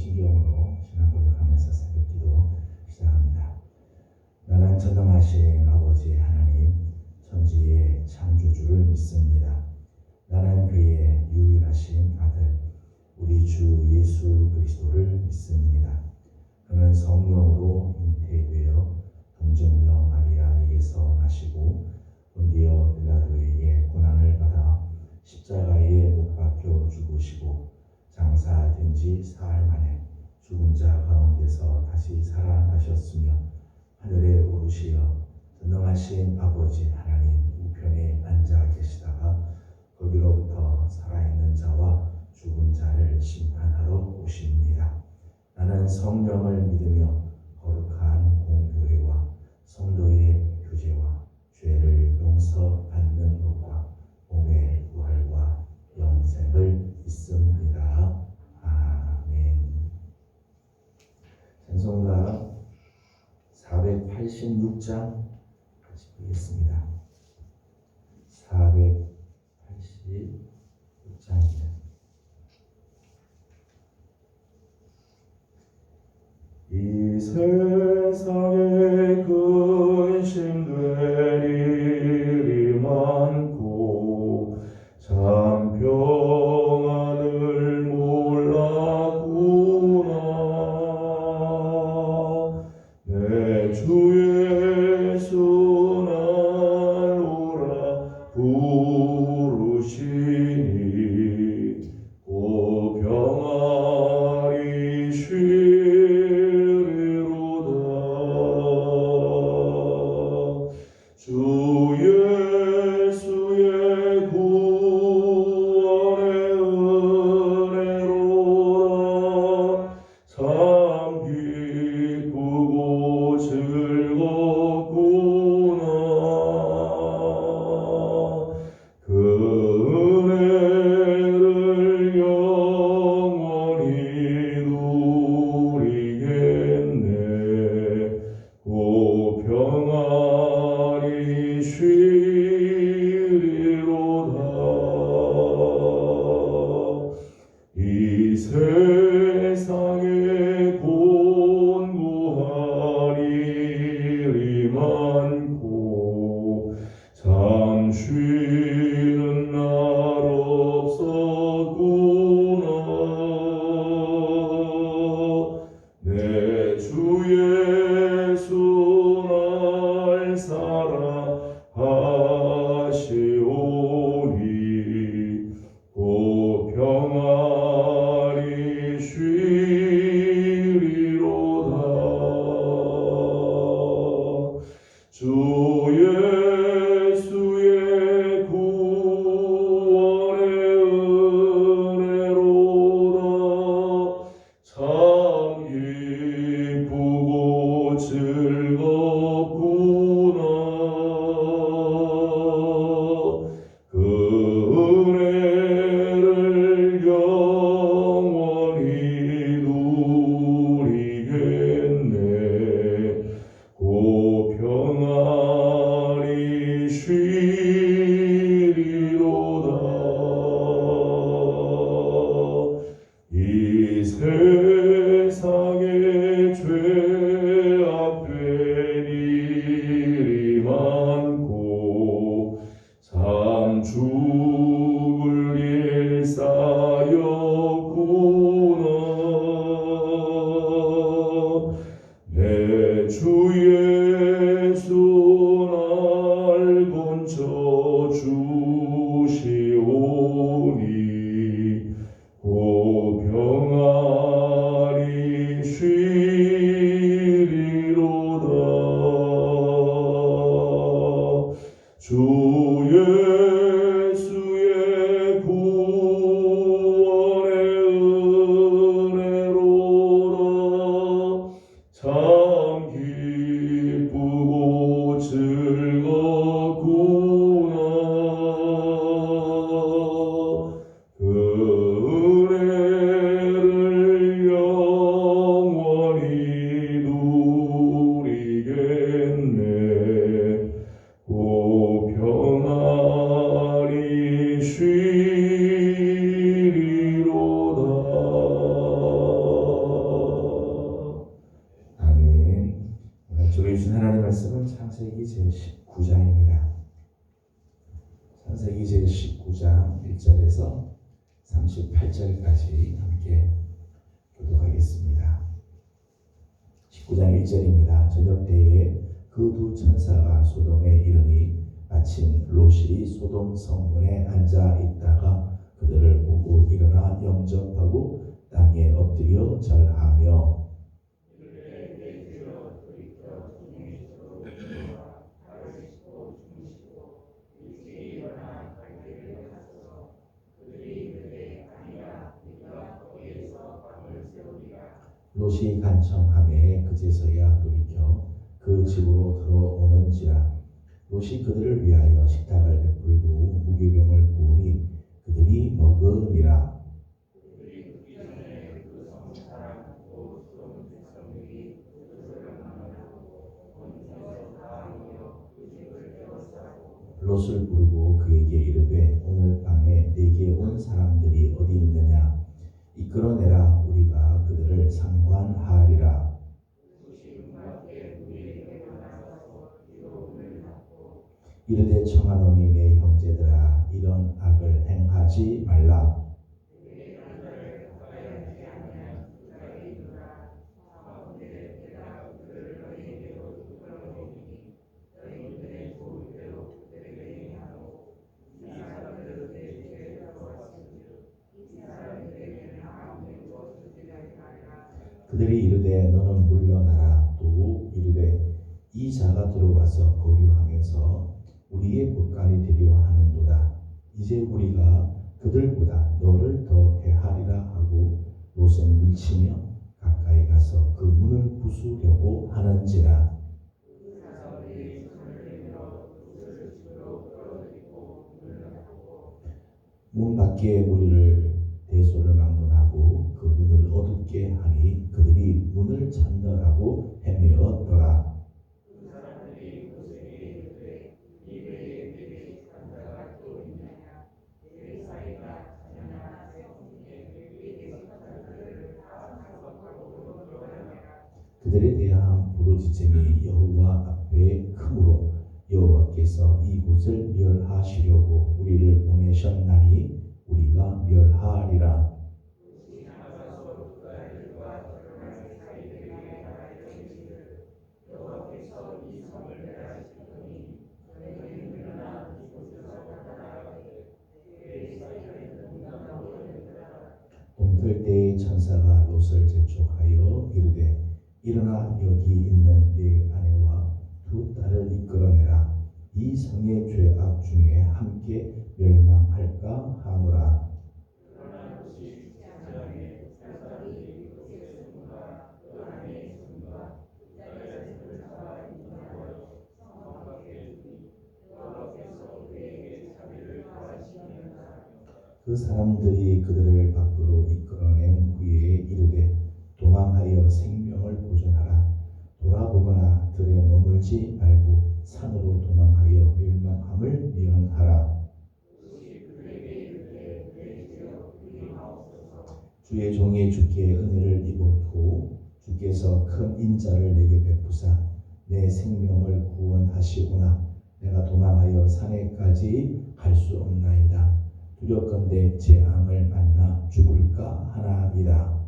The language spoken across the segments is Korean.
사도신경으로 신앙 고백하면서 새벽기도 시작합니다. 나는 전능하신 아버지 하나님 천지의 창조주를 믿습니다. 나는 그의 유일하신 아들 우리 주 예수 그리스도를 믿습니다. 그는 성령으로 잉태되어 동정녀 마리아에게서 나시고 본디오 빌라도에게 고난을 받아 십자가에 못 박혀 죽으시고 장사된 지 사흘 만에 죽은 자 가운데서 다시 살아나셨으며 하늘에 오르시어 전능하신 아버지 하나님 우편에 앉아 계시다가 거기로부터 살아있는 자와 죽은 자를 심판하러 오십니다. 나는 성령을 믿으며 거룩한 공교회와 성도의 교제와 죄를 용서받는 것과 몸의 부활과 영생을 믿습니다. 아멘. 찬송가 486장 같이 보겠습니다. 486장입니다. 이 세상에 근심될 일이 많고 참 평안을 몰랐구나. 내 주 예수 날 오라 부르시니 오 평안이 주 예수의 구원의 은혜로다. 참 기쁘고 즐겁구나. 그 은혜를 영원히 누리겠네. 오 평안이 쉬리로다. 이 세상에 곤고한 일이 많고 참 쉬는 날 없었구나. 내 주 예수 날 사랑하시오니 오 평안이 쉬리로다. 주 예수의 구원의 은혜로다. 참 기쁘고 즐겁구나. 그 은혜를 영원히 누리겠네. 오 평안이 쉬리로다. 이 세상에 죄악된 일이 많고 참 죽을 일 쌓였구나. 내 주 예수 날 건져 주시오니 오 평안이 쉬리로다. 말씀은 창세기 제19장입니다. 창세기 제19장 1절에서 38절까지 함께 교독하겠습니다. 19장 1절입니다. 저녁 때에 그 두 천사가 소돔에 이르니 마침 롯이 소돔 성문에 앉아 있다가 그들을 보고 일어나 영접하고 땅에 엎드려 절하며 롯이 간청하매 그제서야 돌이켜 그 집으로 들어오는지라. 롯이 그들을 위하여 식탁을 베풀고 무교병을 부으니 그들이 먹으니라. 롯을 부르고 그에게 이르되 오늘 밤에 내게 온 사람들이 어디 있느냐 이끌어내라. 우리가 그들을 상관하리라. 이르되 청하노니 내 형제들아 이런 악을 행하지 말라. 그들이 이르되 너는 물러나라. 또 이르되 이 자가 들어와서 거류하면서 우리의 법관이 되려 하는도다. 이제 우리가 그들보다 너를 더 해하리라 하고 롯은 밀치며 가까이 가서 그 문을 부수려고 하는지라. 문 밖에 우리를 대소를 막론하고 그 문을 어둡게 하니 그들이 문을 찾느라고 헤매었더라. 그들에 대한 부르짖음이 여호와 앞에 크므로 여호와께서 이곳을 멸하시려고 우리를 보내셨나니 우리가 멸하리라. 동틀 때의 천사가 롯을 재촉하여 이르되 일어나 여기 있는 네 아내와 두 딸을 이끌어내라. 이 성의 죄악 중에 함께 멸망할까 하노라. 그 사람들이 그들을 밖으로 이끌어낸 후에 이르되 도망하여 생명을 보존하라. 돌아보거나 들에 머물지 말고 산으로 도망하여 멸망함을 면하라. 주의 종이 주께 은혜를 입었고 주께서 큰 인자를 내게 베푸사 내 생명을 구원하시구나. 내가 도망하여 산에까지 갈 수 없나이다. 두렵건대 재앙을 만나 죽을까 하나이다.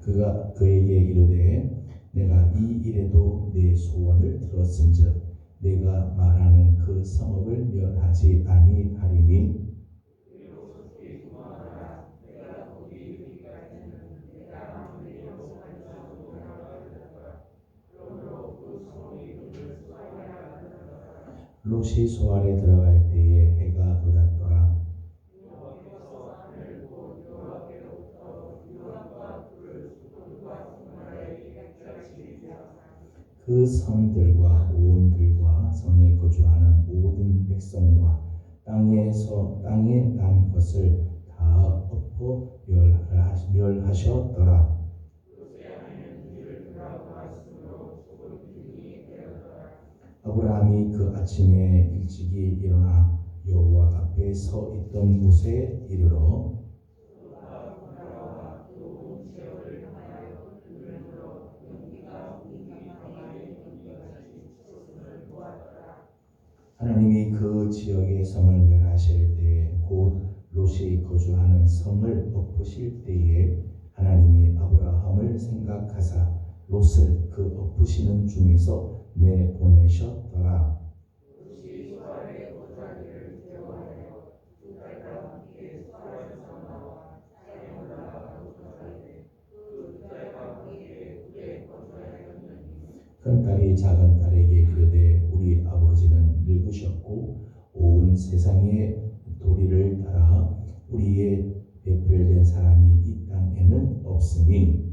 그가 그에게 이르되 내가 이 일에도 내 소원을 들었은즉 내가 말하는 그 성읍을 멸하지 아니하리니 롯이 소알에 들어갈 때에 해가 돋았더라. 그 성들과 오온들과 성에 거주하는 모든 백성과 땅에 난 것을 다 엎어 멸하셨더라. 아브라함이 그 아침에 일찍이 일어나 여호와 앞에 서 있던 곳에 이르러 하나님이 그 지역의 성을 멸하실 때에 곧 롯이 거주하는 성을 엎으실 때에 하나님이 아브라함을 생각하사 롯을 그 엎으시는 중에서 내보내셨더라. 큰 딸이 작은 딸에게 이르되 우리 아버지는 늙으셨고 온 세상의 도리를 따라 우리의 배필된 사람이 이 땅에는 없으니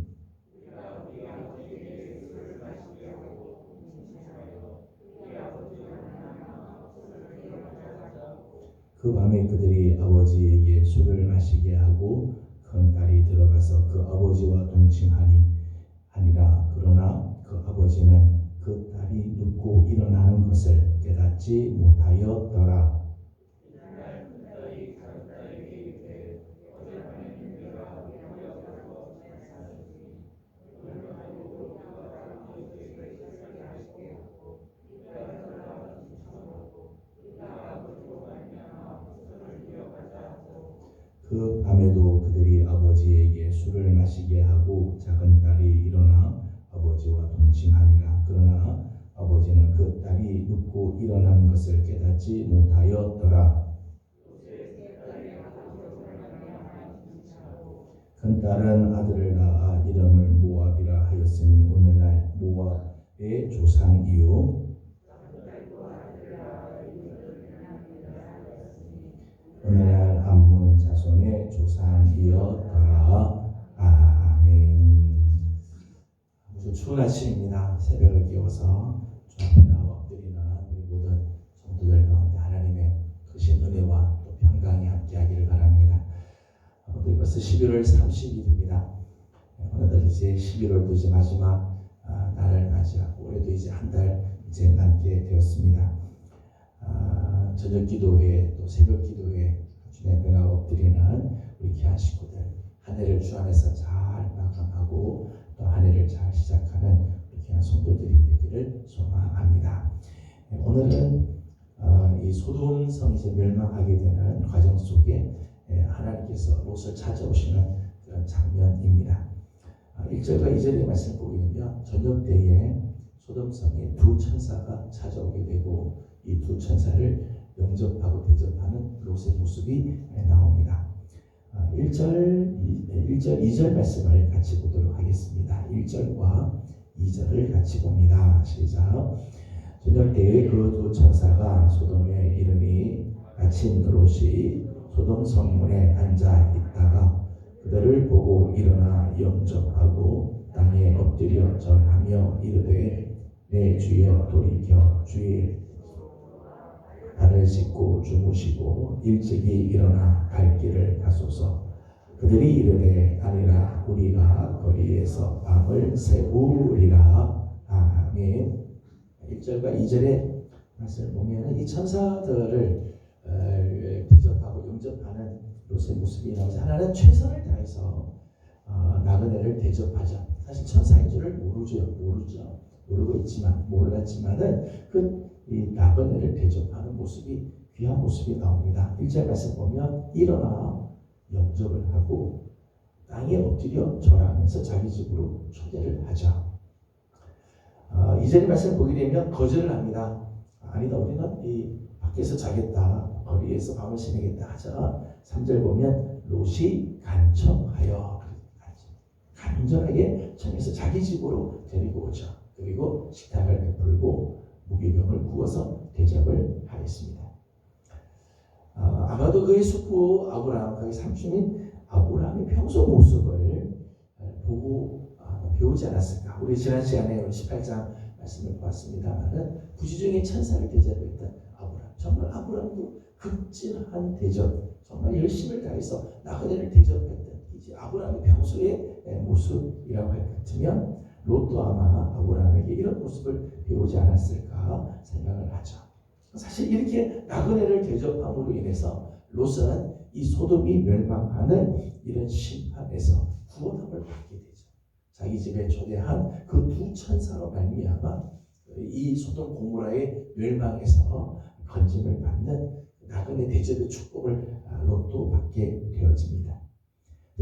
그 밤에 그들이 아버지에게 술을 마시게 하고 큰 딸이 들어가서 그 아버지와 동침하니라. 그러나 그 아버지는 그 딸이 눕고 일어나는 것을 깨닫지 못하였더라. 그 밤에도 그들이 아버지에게 술을 마시게 하고 작은 딸이 일어나 아버지와 동침하니라. 그러나 아버지는 그 딸이 눕고 일어난 것을 깨닫지 못하였더라. 큰 딸은 아들을 낳아 이름을 모압이라 하였으니 오늘날 모압의 조상이요 오늘날 암몬 자손의 조상이었더라. 아멘. 아주 추운 아침입니다. 새벽을 깨워서 주 앞에 나와 엎드리는 우리 모든 성도들 가운데 하나님의 크신 은혜와 또 평강이 함께하기를 바랍니다. 오늘 벌써 11월 30일입니다. 오늘 이제 11월도 이제 마지막 날을 맞이하고 올해도 이제 한 달 이제 남게 되었습니다. 저녁 기도회 또 새벽 기도회 주님 앞에 나와 엎드리는 우리 귀한 식구들 한 해를 주 안에서 잘 마감하고 또 한 해를 잘 시작하는 우리 귀한 성도들이 되기를 소망합니다. 오늘은 이 소돔 성이 이제 멸망하게 되는 과정 속에 하나님께서 롯을 찾아오시는 그런 장면입니다. 1절과 2절의 말씀을 보게 되면 저녁 때에 소돔 성에 두 천사가 찾아오게 되고 이 두 천사를 영접하고 대접하는 롯의 모습이 나옵니다. 1절, 2절 말씀을 같이 보도록 하겠습니다. 1절과 2절을 같이 봅니다. 시작. 저녁 때에 그 두 천사가 소돔에 이르니 아침 롯이 소돔 성문에 앉아 있다가 그들을 보고 일어나 영접하고 땅에 엎드려 절하며 이르되 내 주여 돌이켜 주의 발을 씻고 주무시고 일찍이 일어나 갈 길을 가소서. 그들이 이르되 아니라 우리가 거리에서 밤을 새우리라. 아멘. 1절과 2절의 말씀을 보면 이 천사들을 대접하고 영접하는 롯의 모습이 나오죠. 하나는 최선을 다해서 나그네를 대접하죠. 사실 천사인 줄을 모르고 있지만 몰랐지만은 이 나그네를 대접하는 모습이 귀한 모습이 나옵니다. 1절 말씀 보면 일어나 영접을 하고 땅에 엎드려 절하면서 자기 집으로 초대를 하죠. 2절 말씀 보게 되면 거절을 합니다. 아니다, 우리는 이 밖에서 자겠다, 거리에서 밤을 지내겠다 하자. 3절 보면 롯이 간청하여 간절하게 청해서 자기 집으로 데리고 오죠. 그리고 식탁을 베풀고 무교병을 구워서 대접을 하였습니다. 아마도 그의 숙부 아브라함, 그의 삼촌인 아브라함의 평소 모습을 보고 배우지 않았을까. 우리 지난 시간에 18장 말씀을 보았습니다만 부지중에 천사를 대접했던 아브라함, 정말 아브라함도 극진한 대접, 정말 열심을 다해서 나그네를 대접했던 이제 아브라함의 평소의 모습이라고 할 것 같으면 롯도 아마 아브라함에게 이런 모습을 배우지 않았을까 우리가 생각을 하죠. 사실 이렇게 나그네를 대접함으로 인해서 롯은 이 소돔이 멸망하는 이런 심판에서 구원함을 받게 되죠. 자기 집에 초대한 그 두 천사로 말미암아 이 소돔 고모라의 멸망에서 건짐을 받는 나그네 대접의 축복을 롯도 받게 되어집니다.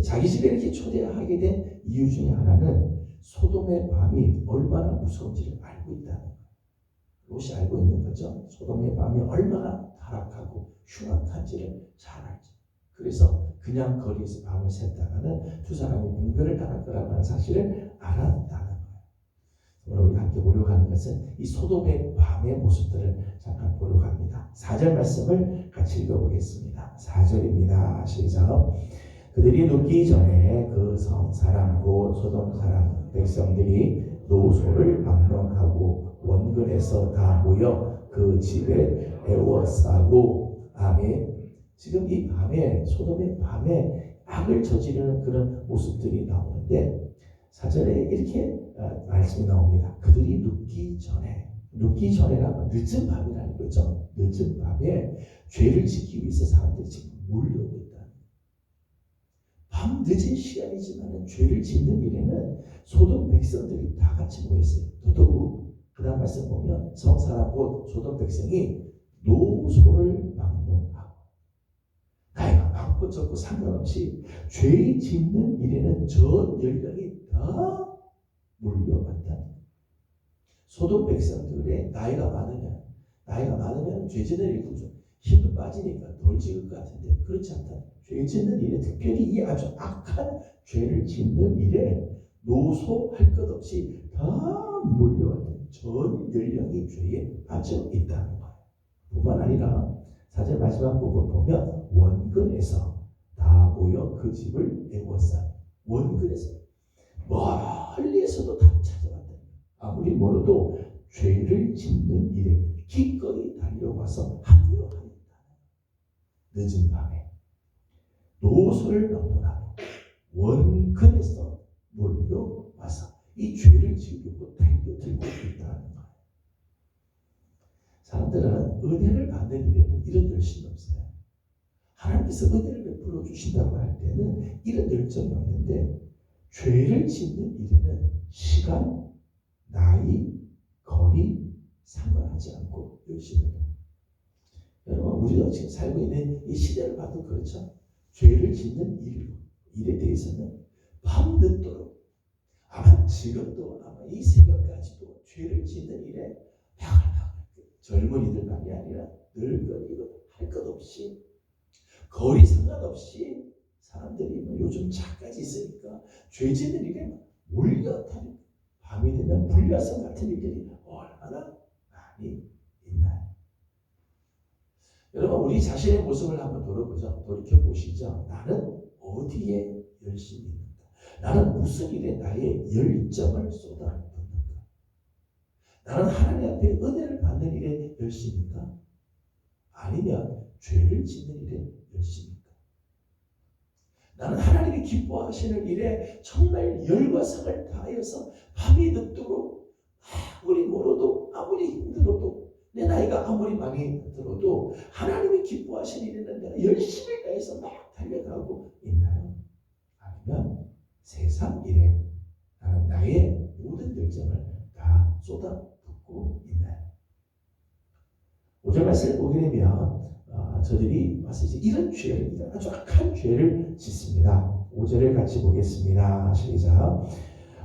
자기 집에 이렇게 초대하게 된 이유 중에 하나는 소돔의 밤이 얼마나 무서운지를 알고 있다는 거예요. 롯이 알고 있는 거죠. 소돔의 밤이 얼마나 타락하고 흉악한지를 잘 알죠. 그래서 그냥 거리에서 밤을 샜다가는 두 사람이 공변을 당할 거라는 사실을 알았다는 거예요. 오늘 우리 함께 보려고 하는 것은 이 소돔의 밤의 모습들을 잠깐 보려고 합니다. 4절 말씀을 같이 읽어보겠습니다. 4절입니다. 시작. 그들이 눕기 전에 그 성 사람 곧 소돔 사람 백성들이 노소를 막론하고 원근에서 다 모여 그 집에 애워싸고. 아멘. 지금 이 밤에 소돔의 밤에 악을 저지르는 그런 모습들이 나오는데 4절에 이렇게 말씀이 나옵니다. 그들이 눕기 전에라면 늦은 밤이라는 거죠. 늦은 밤에 죄를 짓기 위해서 사람들이 지금 몰려오고 있다. 밤 늦은 시간이지만 죄를 짓는 일에는 소돔 백성들이 다 같이 모였어요. 더더욱 그 다음 말씀 보면 성사람 곧 소돔 백성이 노소를 막론하고 나이가 많고 적고 상관없이 죄 짓는 일에는 전 연령이 다 몰려왔다. 소돔 백성들의 나이가 많으면 죄 짓는 일도 좀 힘도 빠지니까 덜 지을 것 같은데 그렇지 않다. 죄 짓는 일에 특별히 이 아주 악한 죄를 짓는 일에 노소할 것 없이 다 몰려왔던 전 연령이 죄에 빠져 있다는 거예요. 뿐만 아니라 4절 마지막 부분 보면 원근에서 다 모여 그 집을 애워싸. 원근에서 멀리에서도 다 찾아왔다. 아무리 멀어도 죄를 짓는 일에 기꺼이 달려와서 합류합니다. 늦은 밤에 노소를 막론하고 원근에서 몰려와서 이 죄를 지으려고 달려들고 있다는 거예요. 사람들은 은혜를 받는 일에는 이런 열심이 없어요. 하나님께서 은혜를 베풀어 주신다고 할 때는 이런 열정이 없는데 죄를 짓는 일에는 시간, 나이, 거리 상관하지 않고 열심히 해요. 여러분 우리가 지금 살고 있는 이 시대를 봐도 그렇죠. 죄를 짓는 일에 대해서는 밤늦도록 아마 지금도 아마 이 새벽까지도 죄를 짓는 일에 젊은이들만이 아니라 늙은이도 할 것 없이 거리 상관없이 사람들이 요즘 차까지 있으니까 죄 짓는 일에 몰려다니고 밤이 되면 불야성 같은 일들이 얼마나 많이 있나요? 여러분 우리 자신의 모습을 한번 돌이켜보시죠. 나는 어디에 열심히 있는가? 나는 무슨 일에 나의 열정을 쏟아붓는가? 나는 하나님 앞에 은혜를 받는 일에 열심인가? 아니면 죄를 짓는 일에 열심인가? 나는 하나님이 기뻐하시는 일에 정말 열과 성을 다하여서 밤이 늦도록 아무리 멀어도 아무리 힘들어도 내 나이가 아무리 많이 들어도 하나님이 기뻐하시는 일에는 내가 열심히 다해서 막 달려가고 있나요? 아니면 세상 일에 나는 나의 모든 열정을 다 쏟아붓고 있나요? 5절 말씀을 보게 되면 저들이 와서 이제 이런 죄를, 이런 아주 악한 죄를 짓습니다. 5절을 같이 보겠습니다. 시작.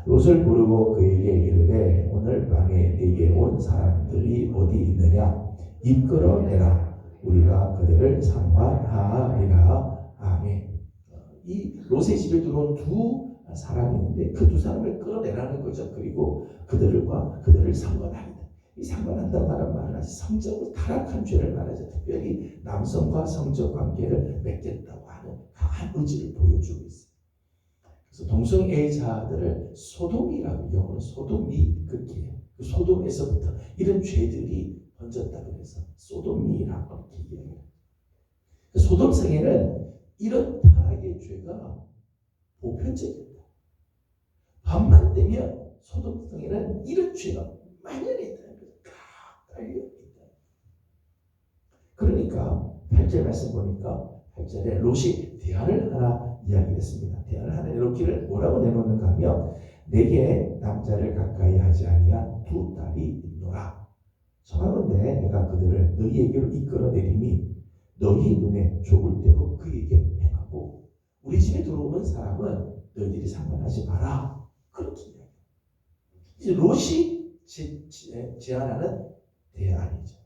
롯을 부르고 그에게 이르되 오늘 밤에 네게 온 사람들이 어디 있느냐 이끌어내라 우리가 그들을 상관하리라. 아멘. 이 롯의 집에 들어온 두 사람이 있는데 그 두 사람을 끌어내라는 거죠. 그리고 그들을 상관하리라. 이 상관한다고 하는 말은 아주 성적으로 타락한 죄를 말하죠. 특별히 남성과 성적 관계를 맺겠다고 하는 강한 의지를 보여주고 있어요. 그래서 동성애자들을 소돔이라고 영어로 소돔이 그렇게 해요. 그 소돔에서부터 이런 죄들이 번졌다고 해서 소돔이라고 이렇게 얘기해요. 소돔 성에는 이런 타락의 죄가 보편적이다. 밤만 되면 소돔 성에는 이런 죄가 만연해 있다는 거예요. 보니까 8절 말씀 보니까 8절에 롯이 대안을 하나 이야기했습니다. 대안을 하나 이렇게를 뭐라고 내놓는가 하면 내게 남자를 가까이 하지 아니한 두 딸이 있노라. 청하건대 내가 그들을 너희에게로 이끌어내리니 너희 눈에 좋을 대로 그에게 행하고 우리 집에 들어오는 사람은 너희들이 상관하지 마라. 그렇게 이야기해요. 이제 롯이 제안하는 대안이죠.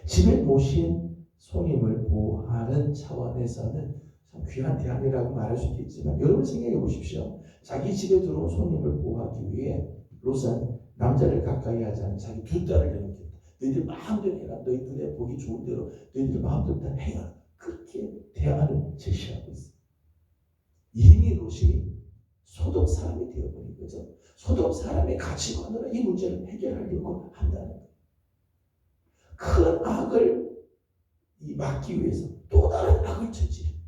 집에 모신 손님을 보호하는 차원에서는 참 귀한 대안이라고 말할 수 있겠지만 여러분 생각해 보십시오. 자기 집에 들어온 손님을 보호하기 위해 롯은 남자를 가까이 하지 않은 자기 두 딸을 내놓겠다. 너희들 마음대로 해라. 너희 눈에 보기 좋은 대로 너희들 마음대로 다 행하라. 그렇게 대안을 제시하고 있어요. 이미 롯이 소돔 사람이 되어버린 거죠. 소돔 사람의 가치관으로 이 문제를 해결하려고 한다는 거예요. 큰 악을 막기 위해서 또 다른 악을 저지르고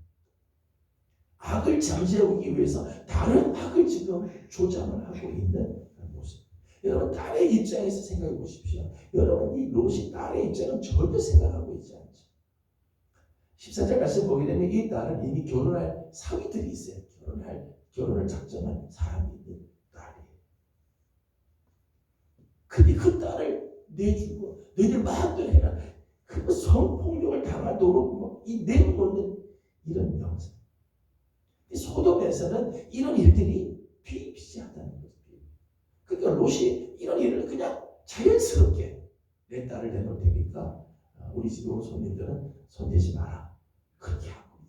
악을 잠재우기 위해서 다른 악을 지금 조장을 하고 있는 모습. 여러분 딸의 입장에서 생각해 보십시오. 여러분 이 롯이 딸의 입장은 절대 생각하고 있지 않죠. 14절 말씀 보게 되면 이 딸은 이미 결혼할 사위들이 있어요. 결혼을 작정한 사람이 있는 딸이에요. 근데 그 딸을 내주고 너희들 마음대로 해라. 그 성폭력을 당하도록 이 내놓는 이런 영상. 소돔에서는 이런 일들이 비일비재하다는 거죠. 그러니까 롯이 이런 일을 그냥 자연스럽게 내 딸을 내놓을 테니까 우리 집에 온 손님들은 손대지 마라. 그렇게 하고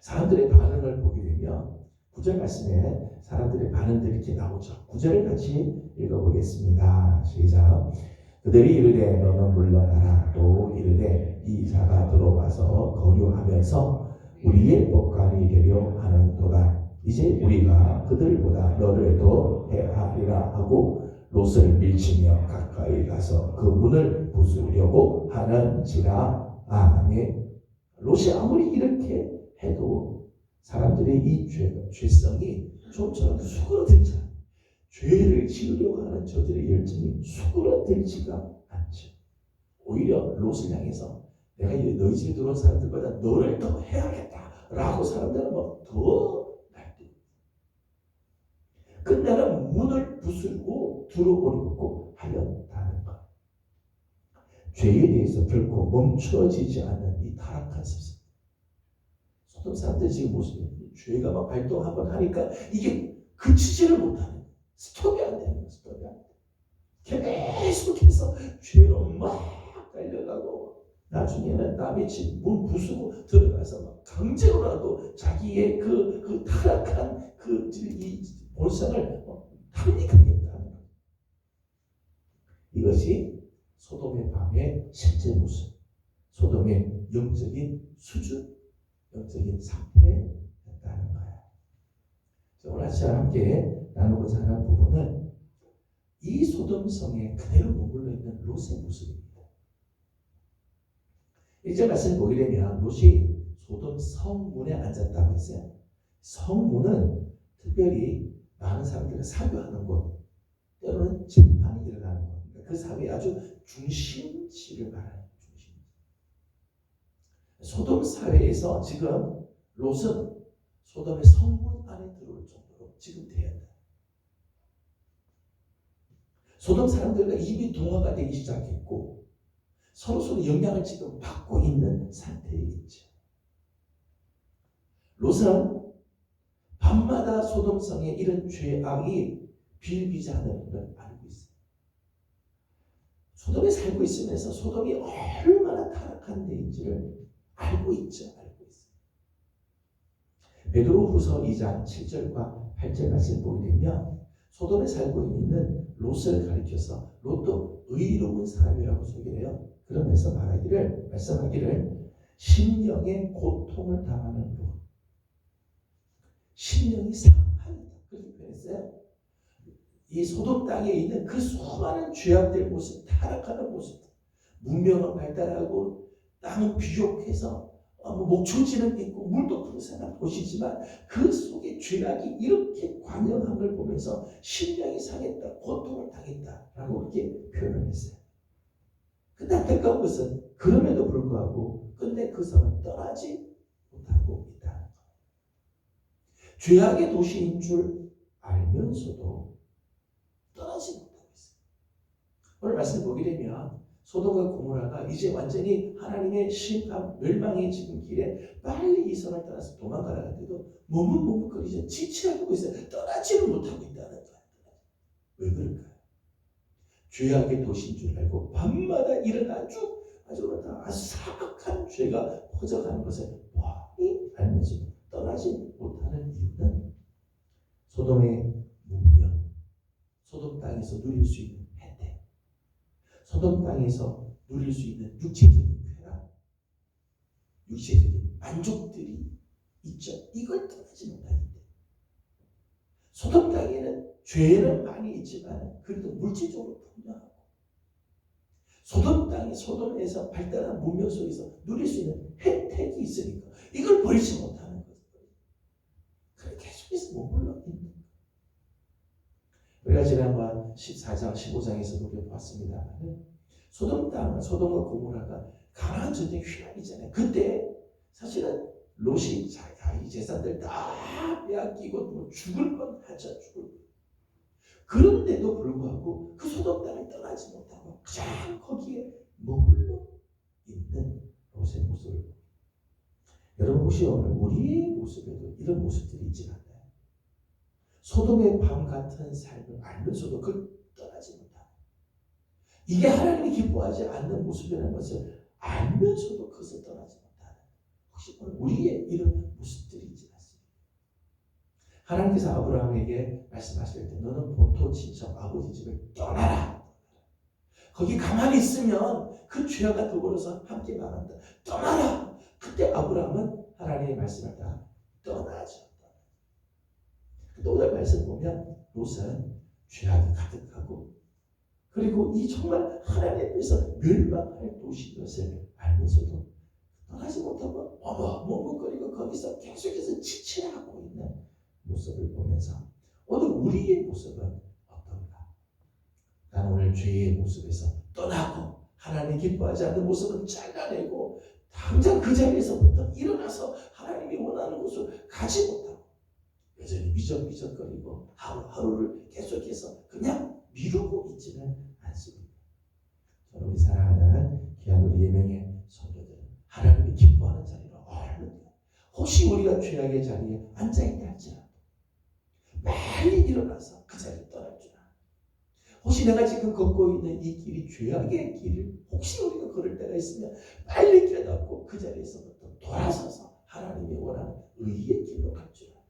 사람들의 반응을 보게 되면 9절 말씀에 사람들의 반응들이 이렇게 나오죠. 9절을 같이 읽어보겠습니다. 시작. 그들이 이르되 너는 물러나라. 또 이르되 이 자가 들어와서 거류하면서 우리의 법관이 되려 하는도다. 이제 우리가 그들보다 너를 더 해하리라 하고 롯을 밀치며 가까이 가서 그 문을 부수려고 하는지라. 아멘. 롯이 아무리 이렇게 해도 사람들의 이 죄성이 좀처럼 수그러들지 않아요. 죄를 지으려고 하는 저들의 열정이 수그러들지가 않죠. 오히려 롯을 향해서 내가 너희 집에 들어온 사람들보다 너를 더 해야겠다라고 사람들은 더 날뛰고 끝내는 문을 부수고 들어오려고 하였다는 것. 죄에 대해서 결코 멈춰지지 않는 이 타락한 습성. 소돔 사람들이 지금 무슨 죄가 막 발동 한번 하니까 이게 그치지를 못하는 거예요. 스톱이 안 되는 거예요. 스톱이 안 돼요. 계속해서 죄로 막 달려가고 나중에는 남의 집 문 부수고 들어가서 막 강제로라도 자기의 그 타락한 이 본성을 탄핵하겠다는 거예요. 이것이 소돔의 밤의 실제 모습, 소돔의 영적인 수준, 영적인 상태였다는 거예요. 오늘 아침 함께 나누고자 하는 부분은 이 소돔성에 그대로 머물러 있는 롯의 모습입니다. 1절 말씀 보게 되면 롯이 소돔 성문에 앉았다고 했어요. 성문은 특별히 많은 사람들과 사교하는 곳, 때로는 재판이 일어나는 곳, 그 사회의 아주 중심지를 말하는 중심. 소돔 사회에서 지금 롯은 소돔의 성문 안에 들어올 정도로 지금 되었다. 소돔 사람들과 이미 동화가 되기 시작했고 서로 영향을 지금 받고 있는 상태에 있죠. 롯은 밤마다 소돔성의 이런 죄악이 비일비재하는 걸 알고 있어요. 소돔에 살고 있으면서 소돔이 얼마나 타락한 데인지를 알고 있죠. 알고 있어요. 베드로후서 2장 7절과 8절 말씀 보게 되면 소돔에 살고 있는 롯을 가리켜서 롯도 의로운 사람이라고 소개해요. 그러면서 말씀하기를 심령의 고통을 당하는 롯, 심령이 상하였다. 그렇게 표현했어요. 이 소돔 땅에 있는 그 수많은 죄악들 모습, 타락하는 모습, 문명은 발달하고 땅은 비옥해서 목초지는 있고 물도 풍성한 곳이지만 그 속에 죄악이 이렇게 관영함을 보면서 심령이 상했다, 고통을 당했다라고 그렇게 표현을 했어요. 근데 안타까운 것은 그럼에도 불구하고 근데 그 사람은 떠나지 못하고 있다는 거예요. 죄악의 도시인 줄 알면서도 떠나지 못하고 있어요. 오늘 말씀 보게 되면 소돔과 고모라가 이제 완전히 하나님의 심판, 멸망의 지금 길에 빨리 이 성을 떠나서 도망가라 하는데도 머뭇머뭇거리죠. 지체하고 있어요. 떠나지를 못하고 있다는 거예요. 왜 그럴까요? 죄악의 도시인 줄 알고 밤마다 이런 아주 사악한 죄가 퍼져가는 것을 뻔히 알면서도 떠나지 못하는 이유는 소돔의 문명, 소돔 땅에서 누릴 수 있는 혜택, 소돔 땅에서 누릴 수 있는 육체적인 쾌락, 육체적인 만족들이 있죠. 이걸 떠나지 못하기 때문에. 소돔 땅에는 죄는 많이 있지만 그래도 물질적으로 풍요하고, 소돔 땅에 소돔에서 발달한 문명 속에서 누릴 수 있는 혜택이 있으니까 이걸 버리지 못하는 거예요. 그래 계속해서 머물러 있는 거예요. 우리가 지난번 14장, 15장에서도 우리가 봤습니다만 소돔 땅, 소돔과 고모라가 가나안 전쟁 휘날리잖아요. 그때 사실은 롯이 자기 재산들 다 빼앗기고 뭐 죽을 건 하자 죽을 건. 그런데도 불구하고 그 소돔 땅을 떠나지 못하고 그냥 거기에 머물러 있는 롯의 모습을, 여러분 혹시 오늘 우리의 모습에도 이런 모습들이 있지 않나요? 소돔의 밤 같은 삶을 알면서도 그걸 떠나지 못하고, 이게 하나님이 기뻐하지 않는 모습이라는 것을 알면서도 그것을 떠나지 못하는, 혹시 오늘 우리의 이런 모습들이 있지 않습니까? 하나님께서 아브라함에게 말씀하실 때 너는 본토 친척 아버지 집을 떠나라. 거기 가만히 있으면 그 죄가 더불어서 함께 망한다. 떠나라. 그때 아브라함은 하나님의 말씀을 다 떠나죠. 또 오늘 말씀 보면 롯은 죄악이 가득하고, 그리고 이 정말 하나님 앞에서 멸망할 도시인 것을 알면서도 떠나지 못하고 머뭇거리고 거기서 계속해서 지체하고 있는 모습을 보면서 오늘 우리의 모습은 어떤가? 나는 오늘 죄의 모습에서 떠나고 하나님 기뻐하지 않는 모습은 잘라내고 당장 그 자리에서부터 일어나서 하나님이 원하는 곳을 가지 못하고 여전히 미적미적거리고 하루하루를 계속해서 그냥 미루고 있지는 않습니다. 저는 우리 사랑하는 귀한 우리 예명의 성도들은 하나님이 기뻐하는 자리로 얼른, 혹시 우리가 죄악의 자리에 앉아있다 할지라도 빨리 일어나서 그 자리를 떠날 줄 알아. 혹시 내가 지금 걷고 있는 이 길이 죄악의 길을 혹시 우리가 걸을 때가 있으면 빨리 깨닫고 그 자리에서부터 돌아서서 하나님이 원하는 의의 길로 갈 줄 알아.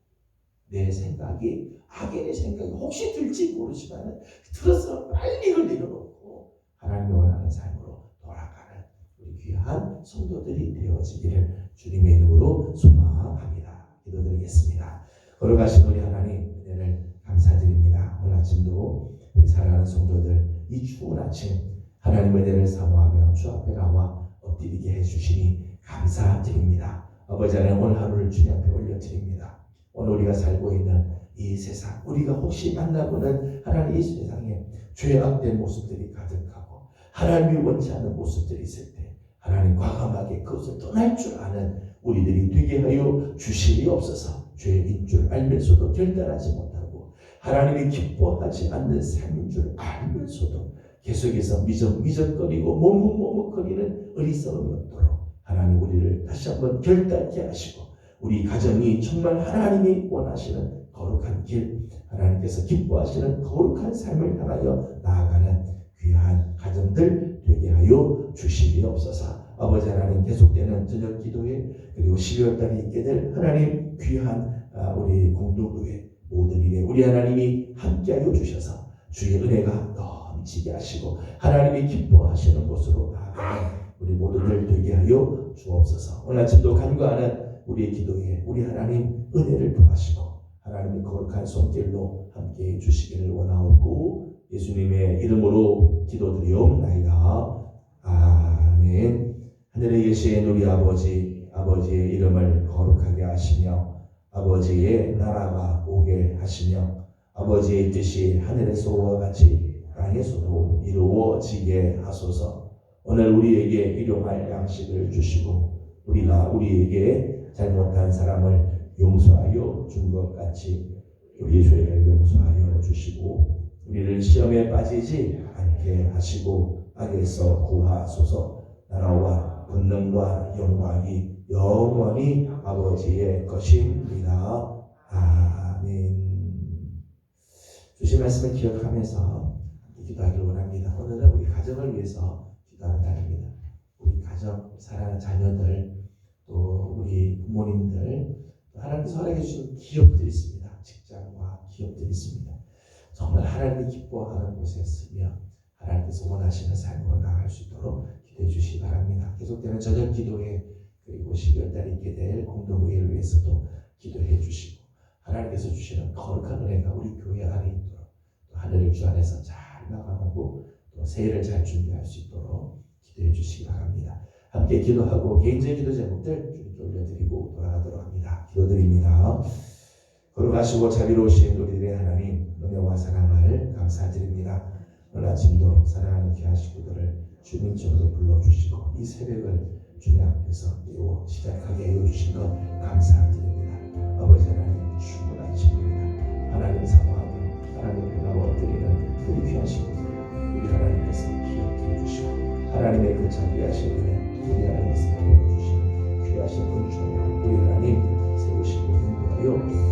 내 생각이, 악인의 생각이 혹시 들지 모르지만 들어서 빨리 이걸 내려놓고 하나님이 원하는 삶으로 돌아가는 우리 귀한 성도들이 되어지기를 주님의 이름으로 소망합니다. 기도드리겠습니다. 걸어가신 우리 하나님 은혜를 감사드립니다. 오늘 아침도 우리 사랑하는 성도들 이 추운 아침 하나님 은혜를 사모하며 주 앞에 나와 엎드리게 해주시니 감사드립니다. 아버지 하나님 오늘 하루를 주님 앞에 올려드립니다. 오늘 우리가 살고 있는 이 세상, 우리가 혹시 만나보는 하나님 이 세상에 죄악된 모습들이 가득하고 하나님이 원치 않는 모습들이 있을 때 하나님 과감하게 그것을 떠날 줄 아는 우리들이 되게 하여 주시옵소서. 죄인 줄 알면서도 결단하지 못하고 하나님이 기뻐하지 않는 삶인 줄 알면서도 계속해서 미적미적거리고 머뭇머뭇거리는 어리석음이 없도록 하나님 우리를 다시 한번 결단케 하시고 우리 가정이 정말 하나님이 원하시는 거룩한 길, 하나님께서 기뻐하시는 거룩한 삶을 향하여 나아가는 귀한 가정들 되게 하여 주시옵소서. 아버지 하나님 계속되는 저녁 기도회 그리고 12월달에 있게 될 하나님 귀한 우리 공동교회 모든 일에 우리 하나님이 함께하여 주셔서 주의 은혜가 넘치게 하시고 하나님이 기뻐하시는 곳으로 나아가는 우리 모두들 되게 하여 주옵소서. 오늘 아침도 간구하는 우리의 기도에 우리 하나님 은혜를 더하시고 하나님의 거룩한 손길로 함께해 주시기를 원하옵고 예수님의 이름으로 기도드리옵나이다. 아멘. 하늘에 계신 우리 아버지, 아버지의 이름을 거룩하게 하시며 아버지의 나라가 오게 하시며 아버지의 뜻이 하늘에서와 같이 땅에서도 이루어지게 하소서. 오늘 우리에게 일용할 양식을 주시고 우리가 우리에게 잘못한 사람을 용서하여 준 것 같이 우리의 죄를 용서하여 주시고 우리를 시험에 빠지지 않게 하시고 악에서 구하소서. 나라와 권능과 영광이 영원히 아버지의 것입니다. 아멘. 주신 말씀을 기억하면서 기도하기를 원합니다. 오늘은 우리 가정을 위해서 기도하는 날입니다. 우리 가정, 사랑하는 자녀들, 또 우리 부모님들, 또 하나님께서 허락해 주신 기업들이 있습니다. 직장과 기업들이 있습니다. 정말 하나님이 기뻐하는 곳에 쓰며 하나님께서 원하시는 삶으로 나아갈 수 있도록 기도해 주시기 바랍니다. 계속되는 저녁 기도회 그리고 12월달에 있게 될 공동회의를 위해서도 기도해 주시고 하나님께서 주시는 거룩한 은혜가 우리 교회 안에 있도록 또 하늘을 주 안에서 잘 나가고 또 새해를 잘 준비할 수 있도록 기도해 주시기 바랍니다. 함께 기도하고 개인적인 기도 제목들 주님께 올려드리고 돌아가도록 합니다. 기도드립니다. 거룩하시고 자비로우신 우리들의 하나님 은혜와 사랑을 감사드립니다. 오늘 아침도 사랑하는 귀한 식구들을 주님 쪽으로 불러주시고 이 새벽을 주님 앞에서 이루어 시작하게 해주신 것 감사드립니다. 아버지 하나님 충분한 친구입니다. 하나님 사모하며 하나님 배나와 드리는 우리 귀한 식구들 우리 하나님께서 기억해 주시고 하나님의 그 자비하신 은혜 우리 하나님께서 보여주시는 귀하신 은총을 우리 하나님 세우시고 인도하여